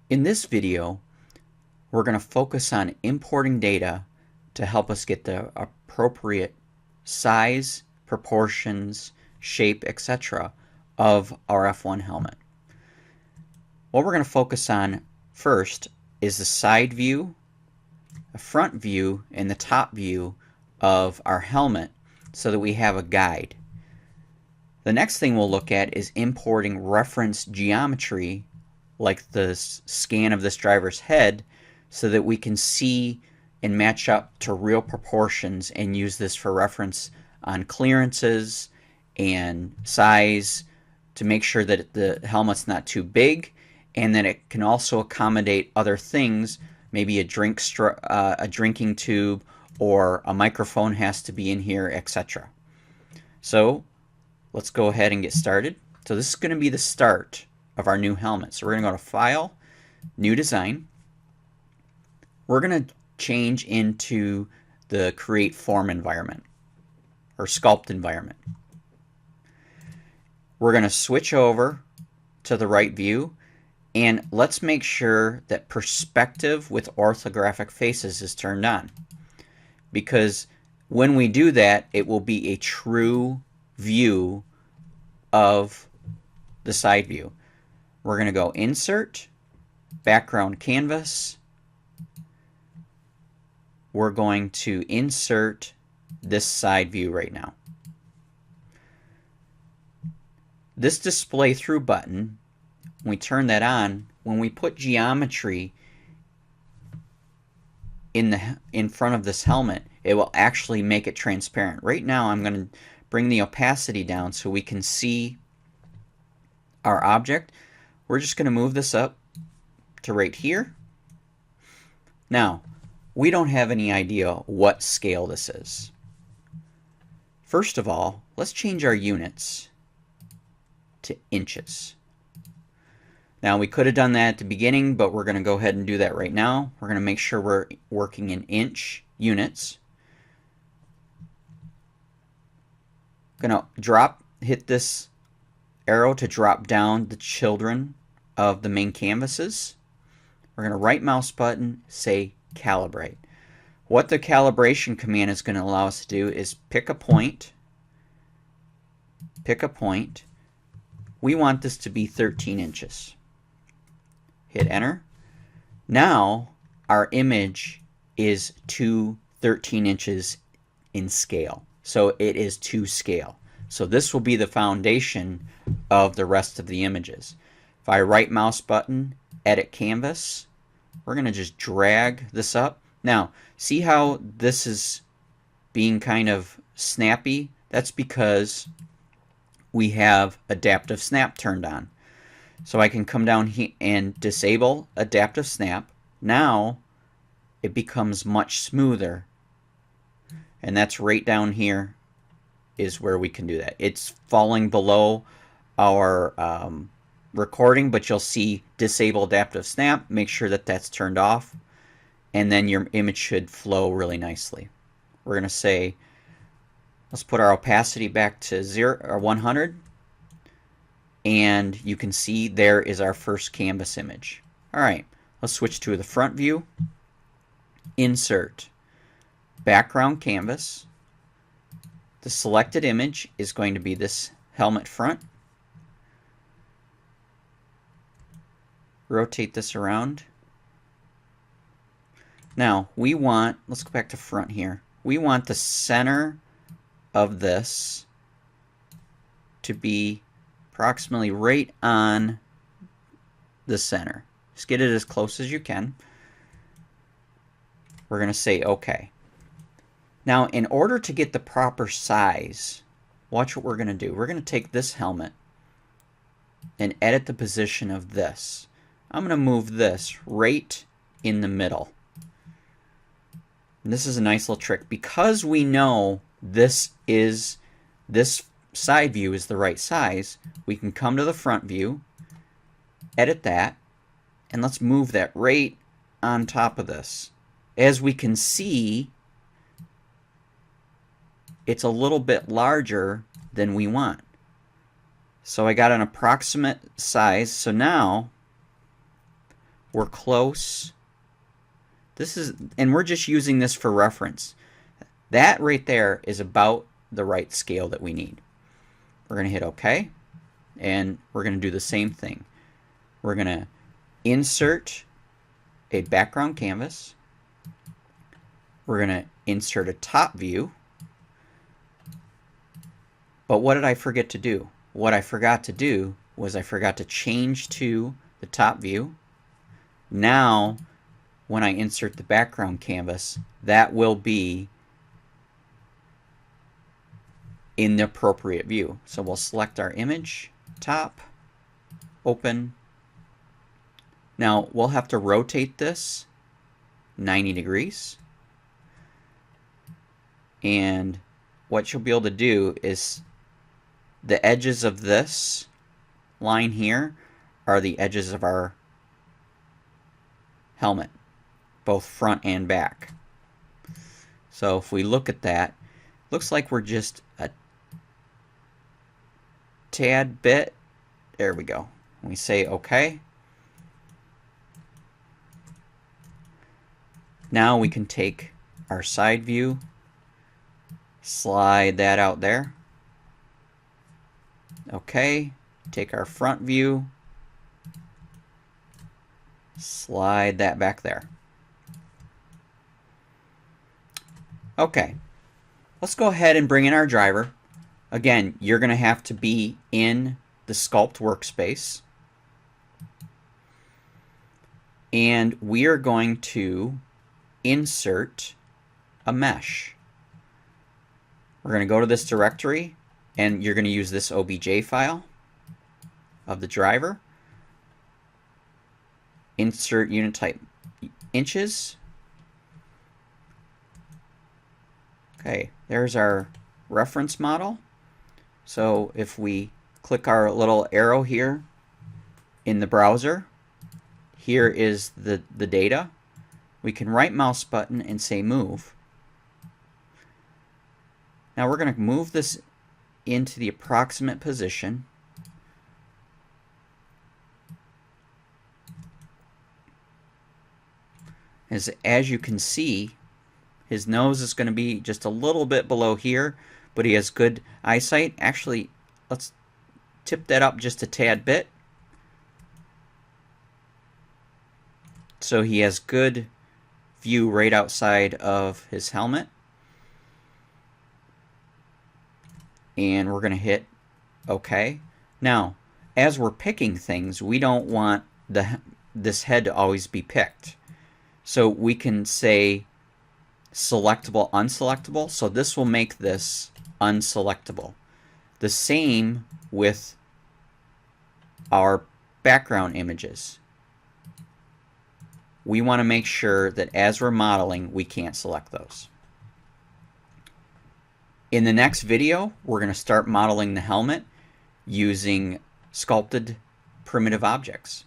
In this video, we're going to focus on importing data to help us get the appropriate size, proportions, shape, etc. of our F1 helmet. What we're going to focus on first is the side view, the front view, and the top view of our helmet so that we have a guide. The next thing we'll look at is importing reference geometry like the scan of this driver's head so that we can see and match up to real proportions and use this for reference on clearances and size to make sure that the helmet's not too big and that it can also accommodate other things, maybe a drinking tube or a microphone has to be in here, etc. So let's go ahead and get started. So this is going to be the start of our new helmet. So we're going to go to File, New Design. We're going to change into the Create Form environment or Sculpt environment. We're going to switch over to the right view, and let's make sure that Perspective with Orthographic Faces is turned on, because when we do that, it will be a true view of the side view. We're going to go Insert, Background Canvas. We're going to insert this side view right now. This display through button, when we turn that on, when we put geometry in front of this helmet, it will actually make it transparent. Right now I'm going to bring the opacity down so we can see our object. We're just going to move this up to right here. Now, we don't have any idea what scale this is. First of all, let's change our units to inches. Now, we could have done that at the beginning, but we're going to go ahead and do that right now. We're going to make sure we're working in inch units. Going to hit this arrow to drop down the children of the main canvases. We're going to right mouse button, say Calibrate. What the calibration command is going to allow us to do is pick a point. We want this to be 13 inches. Hit enter. Now our image is to 13 inches in scale. So it is to scale. So this will be the foundation of the rest of the images. If I right mouse button, edit canvas, we're going to just drag this up. Now, see how this is being kind of snappy? That's because we have adaptive snap turned on. So I can come down here and disable adaptive snap. Now it becomes much smoother. And that's right down here is where we can do that. It's falling below our recording, but you'll see disable adaptive snap. Make sure that that's turned off, and then your image should flow really nicely. We're going to say, let's put our opacity back to 0 or 100, and you can see there is our first canvas image. All right, let's switch to the front view. Insert, background canvas. The selected image is going to be this helmet front. Rotate this around. Now we want, let's go back to front here. We want the center of this to be approximately right on the center. Just get it as close as you can. We're going to say OK. Now, in order to get the proper size, watch what we're going to do. We're going to take this helmet and edit the position of this. I'm going to move this right in the middle. And this is a nice little trick. Because we know this side view is the right size, we can come to the front view, edit that, and let's move that right on top of this. As we can see, it's a little bit larger than we want. So I got an approximate size. So now we're close. This is, and we're just using this for reference. That right there is about the right scale that we need. We're going to hit OK, and we're going to do the same thing. We're going to insert a background canvas. We're going to insert a top view. But what did I forget to do? What I forgot to do was I forgot to change to the top view. Now, when I insert the background canvas, that will be in the appropriate view. So we'll select our image, top, open. Now, we'll have to rotate this 90 degrees. And what you'll be able to do is the edges of this line here are the edges of our helmet, both front and back. So if we look at that, looks like we're just a tad bit. There we go. We say OK. Now we can take our side view, slide that out there. OK. Take our front view, slide that back there. Okay, let's go ahead and bring in our driver. Again, you're going to have to be in the Sculpt workspace. And we are going to insert a mesh. We're going to go to this directory, and you're going to use this OBJ file of the driver. Insert unit type inches. Okay, there's our reference model. So if we click our little arrow here in the browser, here is the data. We can right mouse button and say move. Now we're going to move this into the approximate position. As you can see, his nose is going to be just a little bit below here, but he has good eyesight. Actually, let's tip that up just a tad bit. So he has good view right outside of his helmet. And we're going to hit OK. Now, as we're picking things, we don't want this head to always be picked. So we can say selectable, unselectable. So this will make this unselectable. The same with our background images. We want to make sure that as we're modeling, we can't select those. In the next video, we're going to start modeling the helmet using sculpted primitive objects.